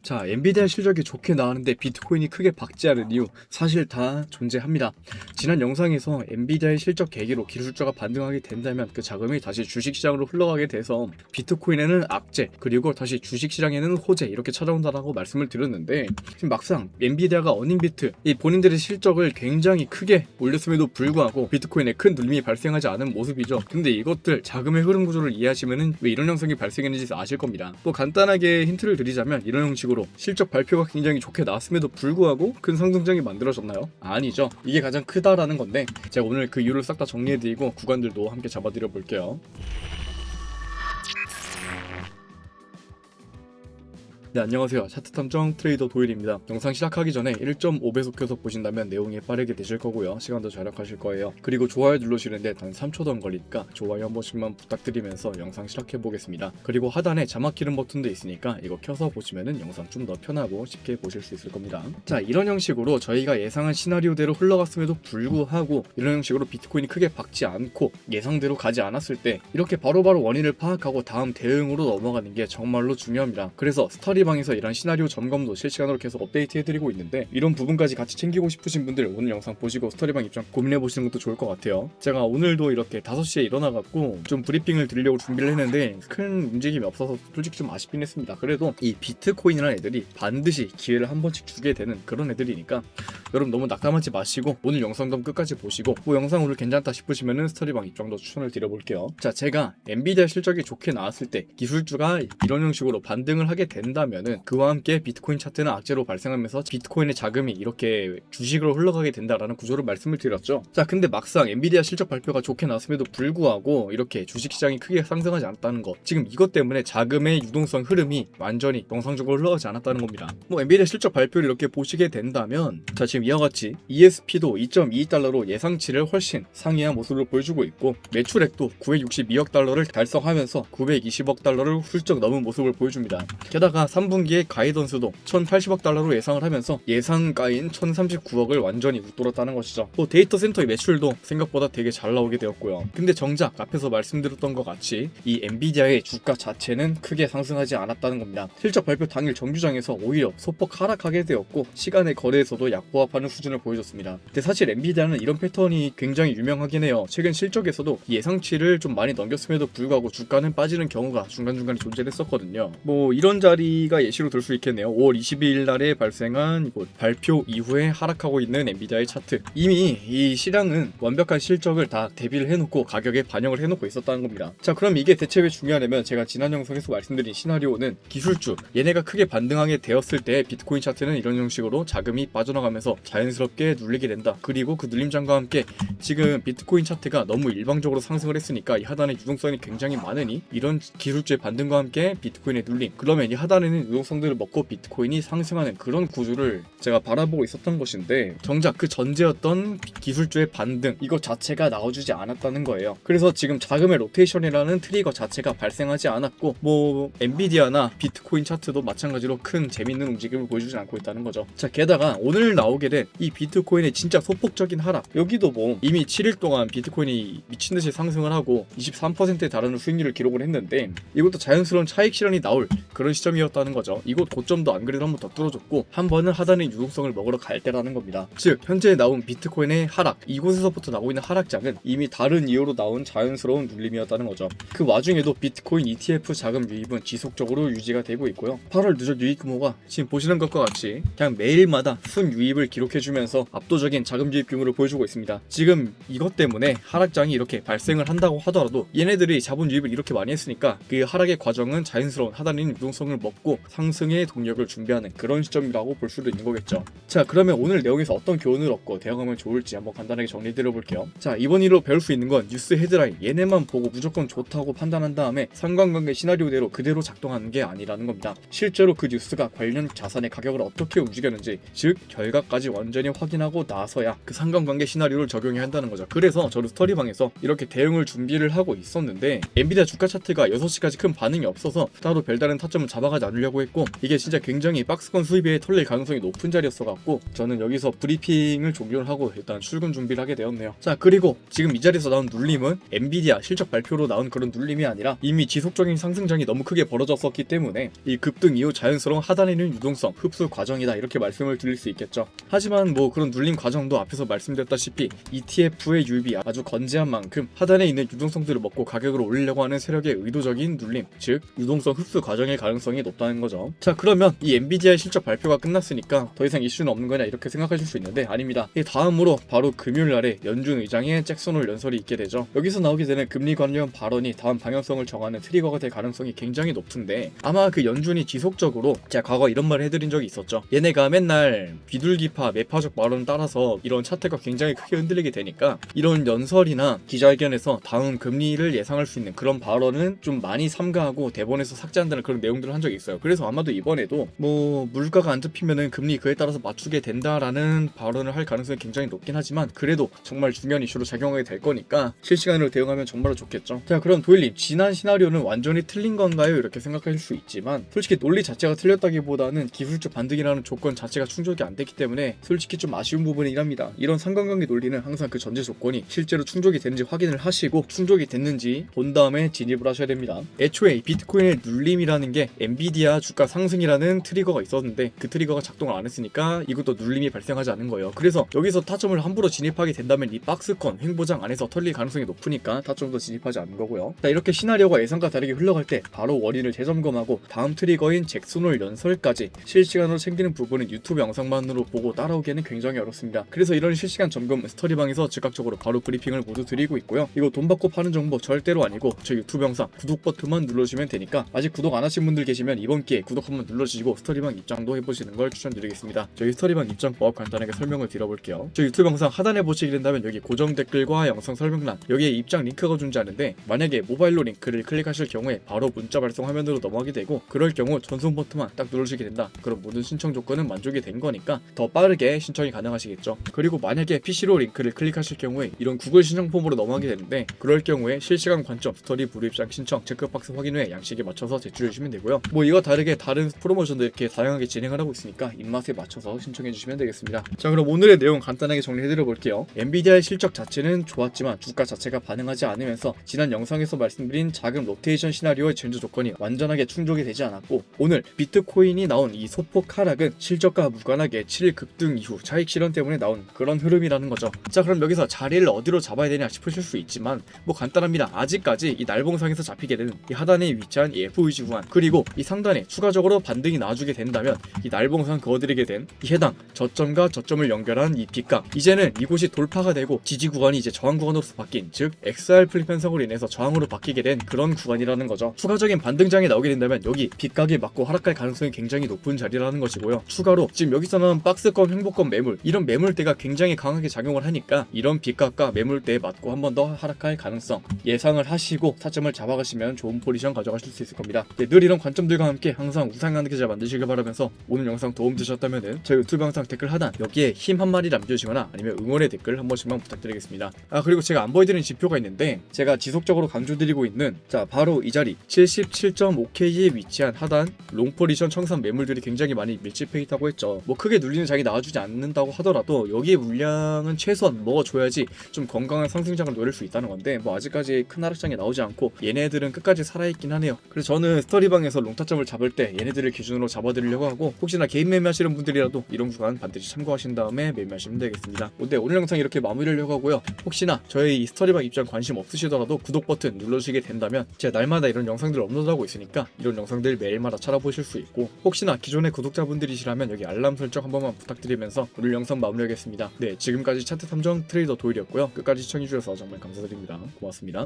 자, 엔비디아 실적이 좋게 나왔는데 비트코인이 크게 박지하는 이유 사실 다 존재합니다. 지난 영상에서 엔비디아의 실적 계기로 기술주가 반등하게 된다면 그 자금이 다시 주식시장으로 흘러가게 돼서 비트코인에는 악재, 그리고 다시 주식시장에는 호재 이렇게 찾아온다라고 말씀을 드렸는데, 지금 막상 엔비디아가 어닝비트 이 본인들의 실적을 굉장히 크게 올렸음에도 불구하고 비트코인에 큰 눌림이 발생하지 않은 모습이죠. 근데 이것들 자금의 흐름 구조를 이해하시면은 왜 이런 현상이 발생했는지 아실 겁니다. 또 간단하게 힌트를 드리자면 이런 형식으로 실적 발표가 굉장히 좋게 나왔음에도 불구하고 큰 상승장이 만들어졌나요? 아니죠. 이게 가장 크다라는 건데, 제가 오늘 그 이유를 싹 다 정리해드리고 구간들도 함께 잡아드려 볼게요. 네, 안녕하세요. 차트탐정 트레이더 도일입니다. 영상 시작하기 전에 1.5배속 켜서 보신다면 내용이 빠르게 되실 거고요. 시간도 절약하실 거예요. 그리고 좋아요 누르시는데 단 3초도 안 걸리니까 좋아요 한 번씩만 부탁드리면서 영상 시작해 보겠습니다. 그리고 하단에 자막 키는 버튼도 있으니까 이거 켜서 보시면은 영상 좀 더 편하고 쉽게 보실 수 있을 겁니다. 자, 이런 형식으로 저희가 예상한 시나리오대로 흘러갔음에도 불구하고 이런 형식으로 비트코인이 크게 박지 않고 예상대로 가지 않았을 때 이렇게 바로바로 원인을 파악하고 다음 대응으로 넘어가는 게 정말로 중요합니다. 그래서 스터디방에서 이런 시나리오 점검도 실시간으로 계속 업데이트 해드리고 있는데, 이런 부분까지 같이 챙기고 싶으신 분들 오늘 영상 보시고 스터디방 입장 고민해보시는 것도 좋을 것 같아요. 제가 오늘도 이렇게 5시에 일어나갖고 좀 브리핑을 드리려고 준비를 했는데 큰 움직임이 없어서 솔직히 좀 아쉽긴 했습니다. 그래도 이 비트코인이라는 애들이 반드시 기회를 한 번씩 주게 되는 그런 애들이니까 여러분 너무 낙담하지 마시고 오늘 영상도 끝까지 보시고 뭐 영상 오늘 괜찮다 싶으시면은 스터디방 입장도 추천을 드려볼게요. 자, 제가 엔비디아 실적이 좋게 나왔을 때 기술주가 이런 형식으로 반등을 하게 된다면은 그와 함께 비트코인 차트는 악재로 발생하면서 비트코인의 자금이 이렇게 주식으로 흘러가게 된다라는 구조를 말씀을 드렸죠. 자, 근데 막상 엔비디아 실적 발표가 좋게 나왔음에도 불구하고 이렇게 주식시장이 크게 상승하지 않았다는 거, 지금 이것 때문에 자금의 유동성 흐름이 완전히 정상적으로 흘러가지 않았다는 겁니다. 뭐 엔비디아 실적 발표를 이렇게 보시게 된다면, 자, 지금 이와 같이 ESP도 2.22달러로 예상치를 훨씬 상회한 모습을 보여주고 있고, 매출액도 962억 달러를 달성하면서 920억 달러를 훌쩍 넘은 모습을 보여줍니다. 게다가 3분기에 가이던스도 1080억 달러로 예상을 하면서 예상가인 1039억을 완전히 웃돌았다는 것이죠. 또 데이터 센터의 매출도 생각보다 되게 잘 나오게 되었고요. 근데 정작 앞에서 말씀드렸던 것 같이 이 엔비디아의 주가 자체는 크게 상승하지 않았다는 겁니다. 실적 발표 당일 정규장에서 오히려 소폭 하락하게 되었고 시간의 거래에서도 약보합하는 수준을 보여줬습니다. 근데 사실 엔비디아는 이런 패턴이 굉장히 유명하긴 해요. 최근 실적에서도 예상치를 좀 많이 넘겼음에도 불구하고 주가는 빠지는 경우가 중간중간에 존재했었거든요. 뭐 이런 자리가 예시로 들 수 있겠네요. 5월 22일 날에 발생한 발표 이후에 하락하고 있는 엔비디아의 차트. 이미 이 시장은 완벽한 실적을 다 대비를 해놓고 가격에 반영을 해놓고 있었다는 겁니다. 자, 그럼 이게 대체 왜 중요하냐면, 제가 지난 영상에서 말씀드린 시나리오는 기술주 얘네가 크게 반등하게 되었을 때 비트코인 차트는 이런 형식으로 자금이 빠져나가면서 자연스럽게 눌리게 된다. 그리고 그 눌림장과 함께 지금 비트코인 차트가 너무 일방적으로 상승을 했으니까 이 하단에 유동성이 굉장히 많으니 이런 기술주의 반등과 함께 비트코인의 눌림, 그러면 이 하단에는 유동성들을 먹고 비트코인이 상승하는 그런 구조를 제가 바라보고 있었던 것인데, 정작 그 전제였던 기술주의 반등 이거 자체가 나와주지 않았다는 거예요. 그래서 지금 자금의 로테이션이라는 트리거 자체가 발생하지 않았고, 뭐 엔비디아나 비트코인 차트도 마찬가지로 큰 재밌는 움직임을 보여주지 않고 있다는 거죠. 자, 게다가 오늘 나오게 된 이 비트코인의 진짜 소폭적인 하락, 여기도 뭐 이미 7일 동안 비트코인이 미친듯이 상승을 하고 23%에 달하는 수익률을 기록을 했는데, 이것도 자연스러운 차익 실현이 나올 그런 시점이었다는 거죠. 이곳 고점도 안 그래도 한 번 더 뚫어줬고 한 번은 하단의 유동성을 먹으러 갈 때라는 겁니다. 즉 현재 나온 비트코인의 하락, 이곳에서부터 나오고 있는 하락장은 이미 다른 이유로 나온 자연스러운 눌림이었다는 거죠. 그 와중에도 비트코인 ETF 자금 유입은 지속적으로 유지가 되고 있고요. 8월 누적 유입 규모가 지금 보시는 것과 같이 그냥 매일마다 순 유입을 기록해주면서 압도적인 자금 유입 규모를 보여주고 있습니다. 지금 이것 때문에 하락장이 이렇게 발생을 한다고 하더라도 얘네들이 자본 유입을 이렇게 많이 했으니까 그 하락의 과정은 자연스러운 하단인 유동성을 먹고 상승의 동력을 준비하는 그런 시점이라고 볼 수도 있는 거겠죠. 자, 그러면 오늘 내용에서 어떤 교훈을 얻고 대응하면 좋을지 한번 간단하게 정리해드려 볼게요. 자, 이번 일로 배울 수 있는 건 뉴스 헤드라인 얘네만 보고 무조건 좋다고 판단한 다음에 상관관계 시나리오대로 그대로 작동하는 게 아니라는 겁니다. 실제로 그 뉴스가 관련 자산의 가격을 어떻게 움직였는지, 즉 결과까지 완전히 확인하고 나서야 그 상관관계 시나리오를 적용해야 한다는 거죠. 그래서 저도 스터디방에서 이렇게 대응을 준비를 하고 있었는데 엔비디아 주가 차트가 6시까지 큰 반응이 없어서 따로 별다른 타점을 잡아가지 않으려고 주려고 했고, 이게 진짜 굉장히 박스권 수입에 털릴 가능성이 높은 자리였어갖고 저는 여기서 브리핑을 종료를 하고 일단 출근 준비를 하게 되었네요. 자, 그리고 지금 이 자리에서 나온 눌림은 엔비디아 실적 발표로 나온 그런 눌림이 아니라 이미 지속적인 상승장이 너무 크게 벌어졌었기 때문에 이 급등 이후 자연스러운 하단에 있는 유동성 흡수 과정이다, 이렇게 말씀을 드릴 수 있겠죠. 하지만 뭐 그런 눌림 과정도 앞에서 말씀드렸다시피 ETF의 유입이 아주 건재한 만큼 하단에 있는 유동성들을 먹고 가격을 올리려고 하는 세력의 의도적인 눌림, 즉 유동성 흡수 과정일 가능성이 높다는 거죠. 자, 그러면 이 엔비디아의 실적 발표가 끝났으니까 더 이상 이슈는 없는 거냐 이렇게 생각하실 수 있는데 아닙니다. 이 다음으로 바로 금요일 날에 연준 의장의 잭슨 홀 연설이 있게 되죠. 여기서 나오게 되는 금리 관련 발언이 다음 방향성을 정하는 트리거가 될 가능성이 굉장히 높은데, 아마 그 연준이 지속적으로 제가 과거 이런 말을 해드린 적이 있었죠. 얘네가 맨날 비둘기파 매파적 발언을 따라서 이런 차트가 굉장히 크게 흔들리게 되니까 이런 연설이나 기자회견에서 다음 금리를 예상할 수 있는 그런 발언은 좀 많이 삼가하고 대본에서 삭제한다는 그런 내용들을 한 적이 있어요. 그래서 아마도 이번에도 뭐 물가가 안 잡히면은 금리 그에 따라서 맞추게 된다라는 발언을 할 가능성이 굉장히 높긴 하지만, 그래도 정말 중요한 이슈로 작용하게 될 거니까 실시간으로 대응하면 정말로 좋겠죠. 자, 그럼 도일님, 지난 시나리오는 완전히 틀린 건가요? 이렇게 생각하실 수 있지만 솔직히 논리 자체가 틀렸다기보다는 기술적 반등이라는 조건 자체가 충족이 안 됐기 때문에 솔직히 좀 아쉬운 부분이긴 합니다. 이런 상관관계 논리는 항상 그 전제 조건이 실제로 충족이 되는지 확인을 하시고 충족이 됐는지 본 다음에 진입을 하셔야 됩니다. 애초에 비트코인의 눌림이라는 게 엔비디아 주가 상승이라는 트리거가 있었는데 그 트리거가 작동을 안 했으니까 이것도 눌림이 발생하지 않은 거예요. 그래서 여기서 타점을 함부로 진입하게 된다면 이 박스권 횡보장 안에서 털릴 가능성이 높으니까 타점도 진입하지 않는 거고요. 자, 이렇게 시나리오가 예상과 다르게 흘러갈 때 바로 원인을 재점검하고 다음 트리거인 잭슨 홀 연설까지 실시간으로 챙기는 부분은 유튜브 영상만으로 보고 따라오기에는 굉장히 어렵습니다. 그래서 이런 실시간 점검 스터디방에서 즉각적으로 바로 브리핑을 모두 드리고 있고요. 이거 돈 받고 파는 정보 절대로 아니고 저 유튜브 영상 구독 버튼만 눌러주시면 되니까 아직 구독 안 하신 분들 계시면 이번 기회에 구독 한번 눌러주시고 스터디방 입장도 해보시는 걸 추천드리겠습니다. 저희 스터디방 입장법 간단하게 설명을 드려볼게요. 저 유튜브 영상 하단에 보시게 된다면 여기 고정 댓글과 영상 설명란, 여기에 입장 링크가 존재하는데 만약에 모바일로 링크를 클릭하실 경우에 바로 문자 발송 화면으로 넘어가게 되고, 그럴 경우 전송 버튼만 딱 누르시게 된다. 그럼 모든 신청 조건은 만족이 된 거니까 더 빠르게 신청이 가능하시겠죠. 그리고 만약에 PC로 링크를 클릭하실 경우에 이런 구글 신청 폼으로 넘어가게 되는데, 그럴 경우에 실시간 관점, 스터디 불입장 신청, 체크박스 확인 후에 양식에 맞춰서 제출해 주시면 되고요. 뭐 이거 다르게 다른 프로모션도 이렇게 다양하게 진행을 하고 있으니까 입맛에 맞춰서 신청해 주시면 되겠습니다. 자, 그럼 오늘의 내용 간단하게 정리해 드려 볼게요. 엔비디아의 실적 자체는 좋았지만 주가 자체가 반응하지 않으면서 지난 영상에서 말씀드린 작은 로테이션 시나리오의 전제 조건이 완전하게 충족이 되지 않았고, 오늘 비트코인이 나온 이 소폭 하락은 실적과 무관하게 7일 급등 이후 차익 실현 때문에 나온 그런 흐름이라는 거죠. 자, 그럼 여기서 자리를 어디로 잡아야 되냐 싶으실 수 있지만 뭐 간단합니다. 아직까지 이 날봉상에서 잡히게 되는 이 하단에 위치한 이 FOG 구간, 그리고 이 상단에 추가적으로 반등이 나와주게 된다면 이 날봉상 그어드리게 된 이 해당 저점과 저점을 연결한 이 빗각, 이제는 이곳이 돌파가 되고 지지 구간이 이제 저항 구간으로서 바뀐, 즉 XR 플립 현상으로 인해서 저항으로 바뀌게 된 그런 구간이라는 거죠. 추가적인 반등장이 나오게 된다면 여기 빗각에 맞고 하락할 가능성이 굉장히 높은 자리라는 것이고요. 추가로 지금 여기서는 박스권, 횡보권 매물, 이런 매물대가 굉장히 강하게 작용을 하니까 이런 빗각과 매물대에 맞고 한 번 더 하락할 가능성 예상을 하시고 타점을 잡아가시면 좋은 포지션 가져가실 수 있을 겁니다. 네, 늘 이런 관점들과 함께 항상 우상향하는 계좌 만드시길 바라면서 오늘 영상 도움 되셨다면 저 유튜브 영상 댓글 하단 여기에 힘 한마디 남겨주시거나 아니면 응원의 댓글 한 번씩만 부탁드리겠습니다. 그리고 제가 안 보여드린 지표가 있는데 제가 지속적으로 강조드리고 있는, 자, 바로 이 자리 77.5K에 위치한 하단 롱포지션 청산 매물들이 굉장히 많이 밀집해 있다고 했죠. 뭐 크게 눌리는 장이 나와주지 않는다고 하더라도 여기에 물량은 최소한 먹어줘야지 좀 건강한 상승장을 노릴 수 있다는 건데, 뭐 아직까지 큰 하락장이 나오지 않고 얘네들은 끝까지 살아있긴 하네요. 그래서 저는 스터디방에서 롱타점을 잡을 때 얘네들을 기준으로 잡아드리려고 하고, 혹시나 개인 매매하시는 분들이라도 이런 구간 반드시 참고하신 다음에 매매하시면 되겠습니다. 네, 오늘 영상 이렇게 마무리하려고 하고요. 혹시나 저희 이 스터디방 입장 관심 없으시더라도 구독 버튼 눌러주시게 된다면 제가 날마다 이런 영상들 업로드하고 있으니까 이런 영상들 매일마다 찾아보실 수 있고, 혹시나 기존의 구독자분들이시라면 여기 알람 설정 한 번만 부탁드리면서 오늘 영상 마무리하겠습니다. 네, 지금까지 차트 탐정 트레이더 도일이었고요. 끝까지 시청해주셔서 정말 감사드립니다. 고맙습니다.